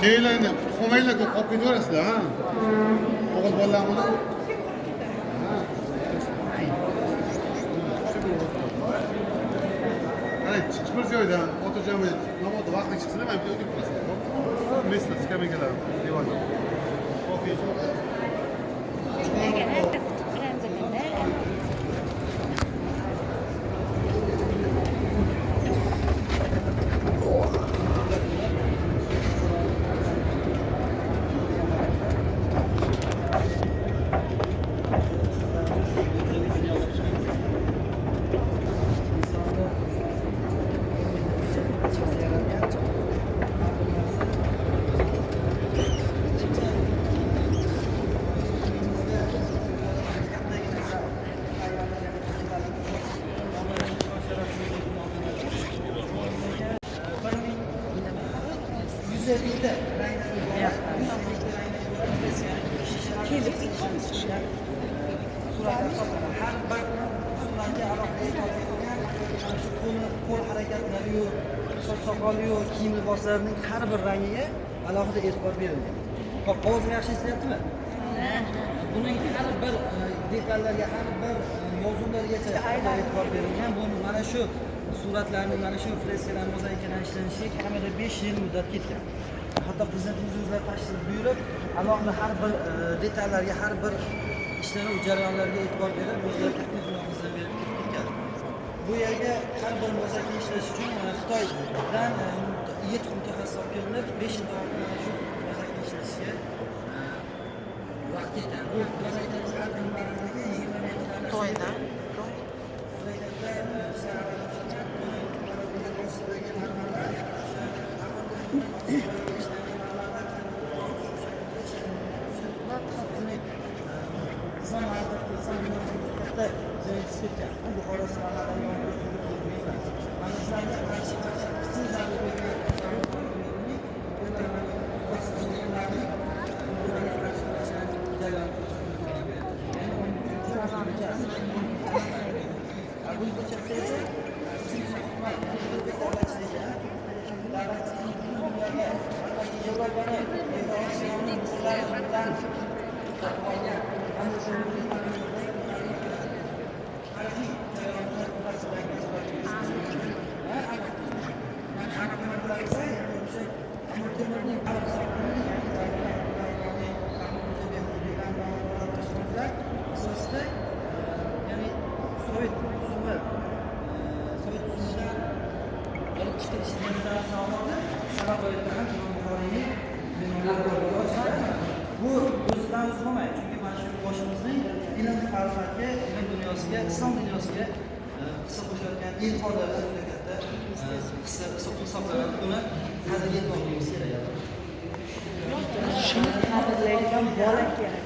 Şeylerle, tutkumayla kopya diyorlar ha. Oğul bolamını. Hani çıkmış joydan oturacağım. Ne oldu? Vakti çıksın hemen bir ödük burası. Mesela çıkamayın kadar. Eyvallah. Kopya çok. Qo'l harakatlari, soch soqoli, kiyim liboslarining har bir rangiga alohida e'tibor berilgan. Hop, ovozim yaxshi eshitilyaptimi? Buning har bir detallarga, har bir yozuvlargacha e'tibor berilgan. Bu mana shu suratlarning, mana shu freskalar mozaikadan ishlanishiga kamida 5 yil muddat ketgan. Hatto prezidentimiz o'zlari tashrif buyurib, alohida har bir detallarga, har bir ishlanib jarayonlarga e'tibor berib, o'zlari taklifnomasini berib ketgan. Bu yerga har bir mozaika ishlash uchun Xitoydan 7 mutaxassis olib kelinib, 5 yil davomida shu mozaika ishlashiga vaqt ketgan. Bu mozaikaning har bir balandligi 20 metrdan Xitoydan bu o'zidan o'zi bo'lmaydi. Chunki mana shu boshimizning ilm farog'atga, ilm dunyosiga, islom dunyosiga hissa qo'shayotgan ilmxonlardan juda katta hissa hisoblanadi. Buni qadriga yetmoqligimiz kerak. Shuni qadrlaydigan bola kerak.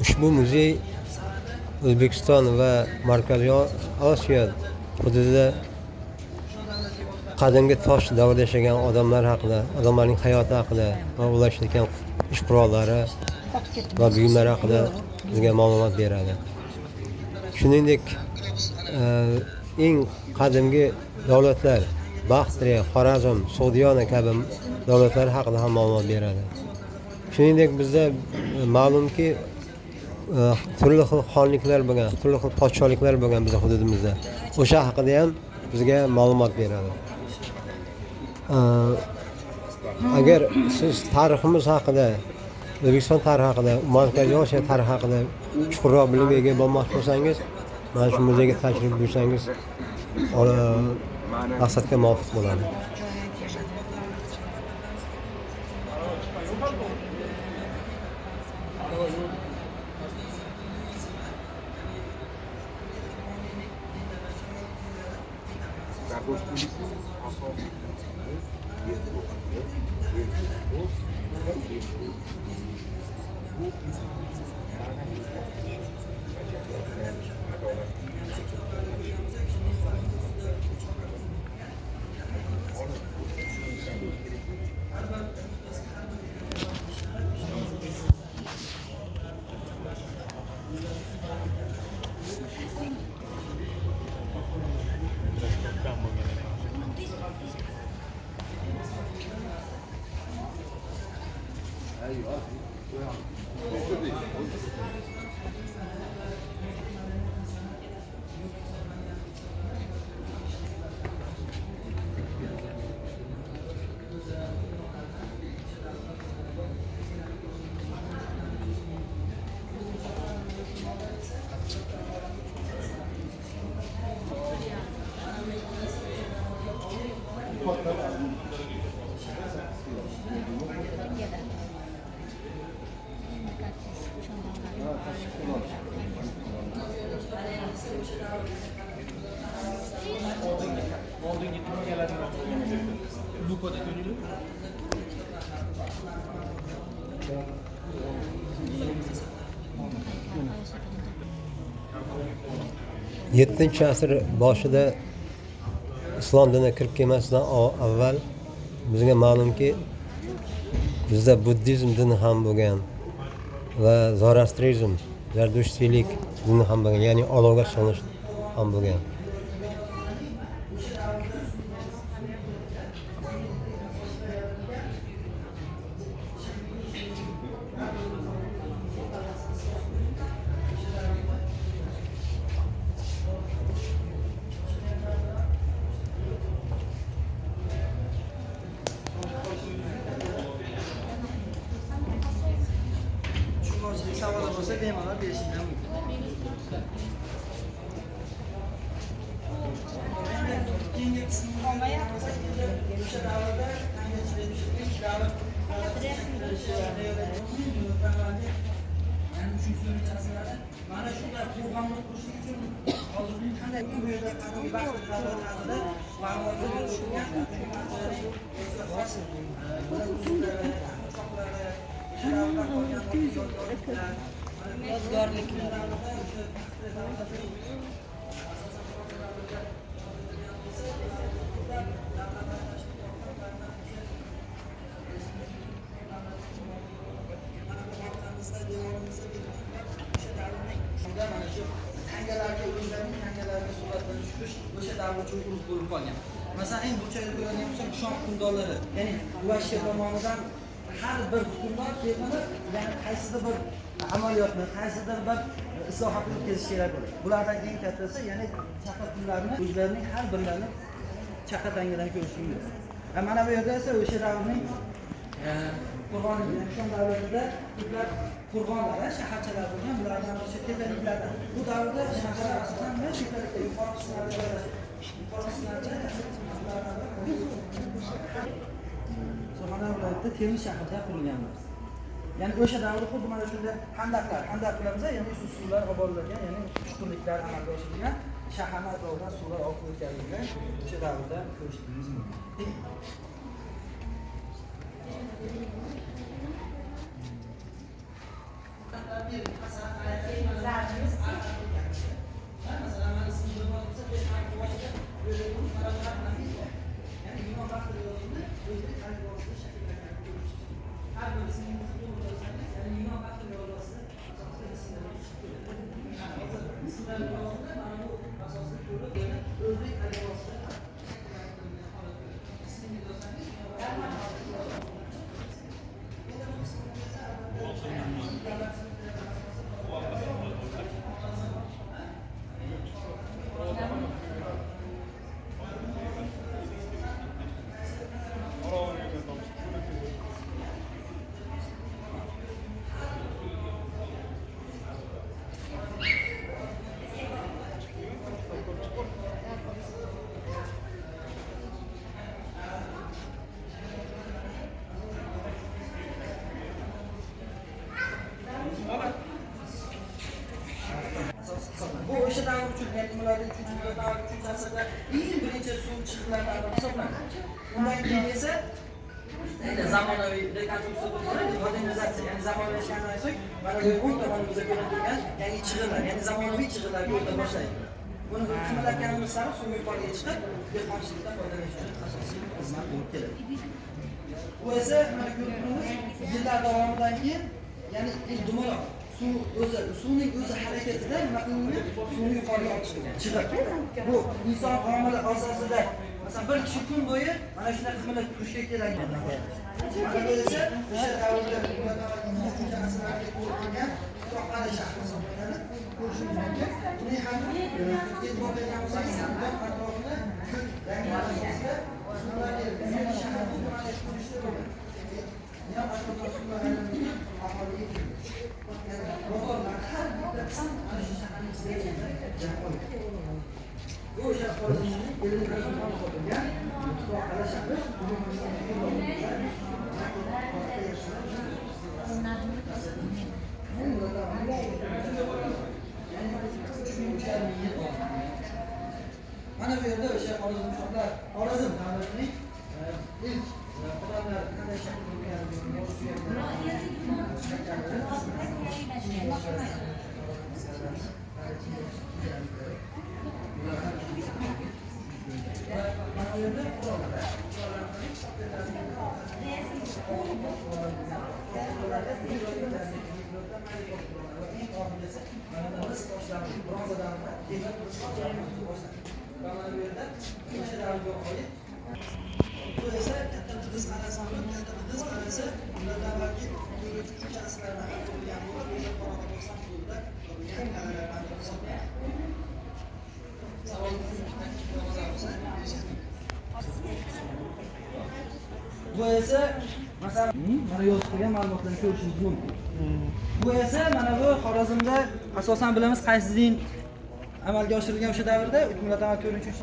Ushbu muzey O'zbekiston va Markaziy Osiyo hududida qadimgi tosh davrida yashagan odamlar haqida, odamlarning hayoti haqida va ular ishlatgan ish qurollari va buyumlar haqida bizga ma'lumot beradi. Shuningdek, eng qadimgi davlatlar Baxtriya, Xorazm, Sog'diyona kabi davlatlar haqida ham ma'lumot beradi. Shuningdek, bizda ma'lumki turli xil xonliklar bo'lgan, turli xil podshohliklar bo'lgan bizning hududimizda. O'sha haqida ham bizga ma'lumot beradi. Agar siz tariximiz haqida, O'zbekiston tarixi haqida, Markaziy Osiyo tarixi haqida chuqurroq bilimga ega bo'lmoqchi bo'lsangiz, mana shu muzeyga tashrif buyursangiz, maqsadga muvofiq bo'ladi. Yettinchi asr boshida islom diniga kirib kelmasidan avval bizga ma'lumki bizda buddizm dini ham bo'lgan va zoroastrizm, zardushtiylik dini ham bo'lgan, ya'ni olovga sig'inish ham bo'lgan. Savol bo'lsa bemalol berishinglar mumkin. Mana shunday qo'rg'onlik qilish uchun hozirgi qanday bu yerda qadimgi vaqtlarda ma'lumotlar yodgorliklar. Mana shu tangalarga o'zlarining tangalariga suratlarni tushirish o'sha davr uchun urf bo'lib qolgan. Masalan, eng burchakda ko'radigan bo'lsak, shoh hukmdorlari, ya'ni Uvashshir tomonidan har bir hukmdor kelib, ya'ni qaysidir bir amaliyotni, qaysidir bir islohotni o'tkazish kerak bo'ladi. Bulardan eng kattasi, ya'ni chaqa kunlarni o'zlarining har birlarini chaqa tangalarga ko'rishimiz. Mana bu yerda esa o'sha davrning Qur'onning shon davrida ko'plab qurbonlar, shaharchalar bo'lgan, bulardan o'sha tepaliklarda. Bu davrda shaharlar asosan va tepalikda yuqori qismlarda Surxondaryo viloyatida Termiz shahrida qurilganmiz. Ya'ni o'sha davrda xuddi mana shunday handaq qilamiz, ya'ni shu suvlar olib borilgan, ya'ni chuqurliklar amalga oshirilgan, shaharni atrofidan suvlar oqib o'tkazilgan, o'sha davrda ko'rishingiz mumkin. Bu o'sha davr uchun, ya'ni ularning 3-3 asrda eng birinchi suv chiqindilardan hisoblanadi. Undan keyin esa zamonaviy rekonstruksiya bo'ladi, modernizatsiya, ya'ni zamonaviylashgandan so'ng mana bu o'ng tomonimizda ko'rsatilgan yangi chiqindilar, ya'ni zamonaviy chiqindilarga o'ta boshlaydi. Buni qimmatlanganimiz sari suv yuqoriga chiqib, dehqonchilikda foydalanish uchun asosiy xizmat bo'lib keladi. Bu esa mana ko'rganimiz yillar davomidan keyin, ya'ni dumaloq suvning o'zi harakatida nima qilinadi? Suvni yuqoriga olib chiqib. Bu inson omili asosida, masalan, bir kishi kun bo'yi mana shunday qimmat turishga kerak. Mana bu esa o'sha davrda asrlarga ko'rilgan To'qali shahri hisoblanadi. Ko'rishingiz mumkin. Buni ham e'tibor bergan bo'lsak, atrofida ko'k rangli asosida suvlarga shaharni qurishda bo'lgan. Ya atrofda suvlar aylangan aholiga bu o'sha Xorazmning ellik rasmdan topilgan To'qali shahri. Mana bu yerda o'sha Xorazm shohlar, Xorazm davlatining ilk odamlar qanday shakl bo'lganligini bu esa katta Qidiz qalasi, katta Qidiz qalasi ulardan balki 3 asrlarda qurilgan bo'lib, o'sha Qoraqalpog'iston hududida qurilgan qalalardan hisoblanadi. Bu esa masalan mana yozib qo'ygan ma'lumotlarni ko'rishingiz mumkin. Bu esa mana bu Xorazmda asosan bilamiz qaysi din amalga oshirilgan o'sha davrda 4-3.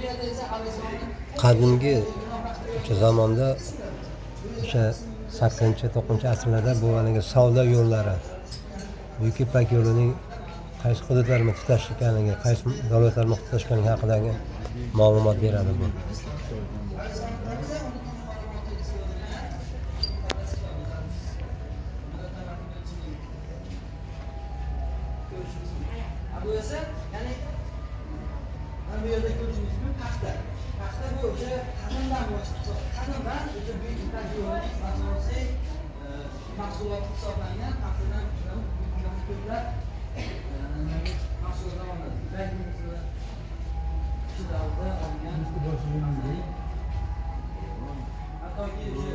yerda esa Alisonni qadimgi o'sha zamonda o'sha 8-9 asrlarda bu haligi savdo yo'llari, Buyuk Ipak yo'lining qaysi hududlarni tutash ekanligi, qaysi davlatlarni tutashganligi haqidagi ma'lumot beradi bu. bu esa ya'ni mana bu yerda ko'rishingiz mumkin paxta. Paxta bu o'sha qadimdan qadimdan o'sha Buyuk Ipak yo'lining asosiy mahsuloti hisoblangan paxtadan ko'plab mahsulotlar olinadi. Ipak shu davrda olingan. Hattoki o'sha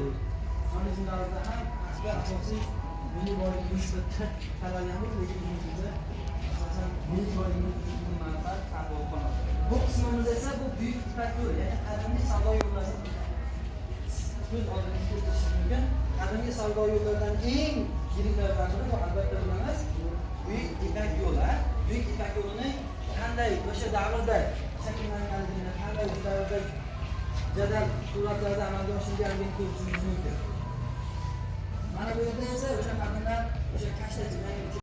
Xorazm davrida ham paxta asosiy milliy boylik nisbati qaralganmiz, lekin bizda asosan milliy boylikning manfaat saqlab qoladi. Bu qismimiz esa bu Buyuk Ipak yo'li, ya'ni qadimgi savdo yo'llari ko'z oldingizga keltirishingiz mumkin. Qadimgi savdo yo'llaridan eng yiriklaridan biri bu albatta bilamiz Buyuk Ipak yo'li. Buyuk Ipak yo'lining qanday o'sha davrda shakllanganligini, qanday o'sha davrda jadal suratlarda amalga oshirilganligini ko'rishingiz mumkin. Mana bu yerda esa o'sha qadimdan o'sha kashta